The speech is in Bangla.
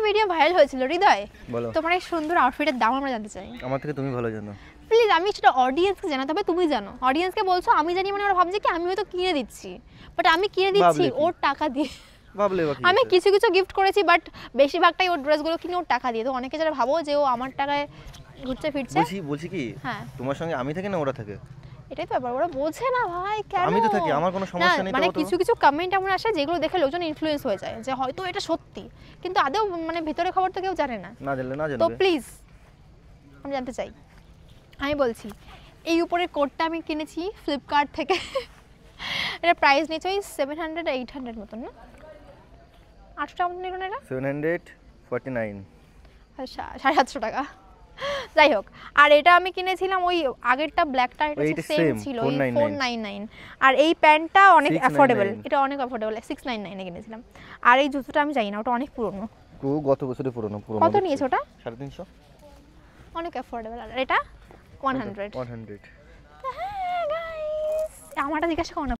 ভিডিও ভাইরাল হয়েছিল হৃদয়, বলো তোমার এই সুন্দর আউটফিটের দাম আমরা জানতে চাই। আমার থেকে তুমি ভালো জানো। প্লিজ, আমি সেটা অডিয়েন্সকে জানাতে হবে, তুমি জানো। অডিয়েন্সকে বলছো আমি জানি মানে ওরা ভাবছে কি আমি হয়তো কিনে দিচ্ছি, বাট আমি কিনে দিচ্ছি ওর টাকা দিয়ে। ভাবলে বাকি আমি কিছু কিছু গিফট করেছি, বাট বেশিরভাগটাই ওর ড্রেসগুলো কিনে ওর টাকা দিয়ে। তো অনেকে যারা ভাবো যে ও আমার টাকায় ঘুরছে ফিরছে, বলছি কি হ্যাঁ তোমার সঙ্গে আমি থাকি না ওরা থাকে? এটাই তো ব্যাপার, ওরা বোঝে না ভাই কেন। আমি তো থাকি, আমার কোনো সমস্যা নেই। মানে কিছু কিছু কমেন্ট এমন আসে যেগুলো দেখে লোকজন ইনফ্লুয়েন্স হয়ে যায় যে হয়তো এটা সত্যি, কিন্তু আদৌ মানে ভিতরে খবর তো কেউ জানে না। না জানলে না তো জানবে। প্লিজ আমি জানতে চাই, আমি বলছি এই উপরের কোটটা আমি কিনেছি ফ্লিপকার্ট থেকে। এটা প্রাইস নিয়েছে ওই 700 800 মতন, না 800 টাকা মতন নিল না এটা, 749। 750 টাকা, যাই হোক। আর এটা আমি কিনেছিলাম ওই আগেরটা ব্ল্যাকটা, এটা সেম ছিল 499। আর এই প্যান্টটা অনেক অ্যাফোর্ডেবল, এটা অনেক অ্যাফোর্ডেবল, 699 এ কিনেছিলাম। আর এই জুতোটা আমি জানি না, ওটা অনেক পুরনো। গত বছরের পুরনো। কত নিয়েছে ওটা? 350। অনেক অ্যাফোর্ডেবল। আর এটা 100। হ্যাঁ গাইস, আমারটা জিজ্ঞাসা করো না।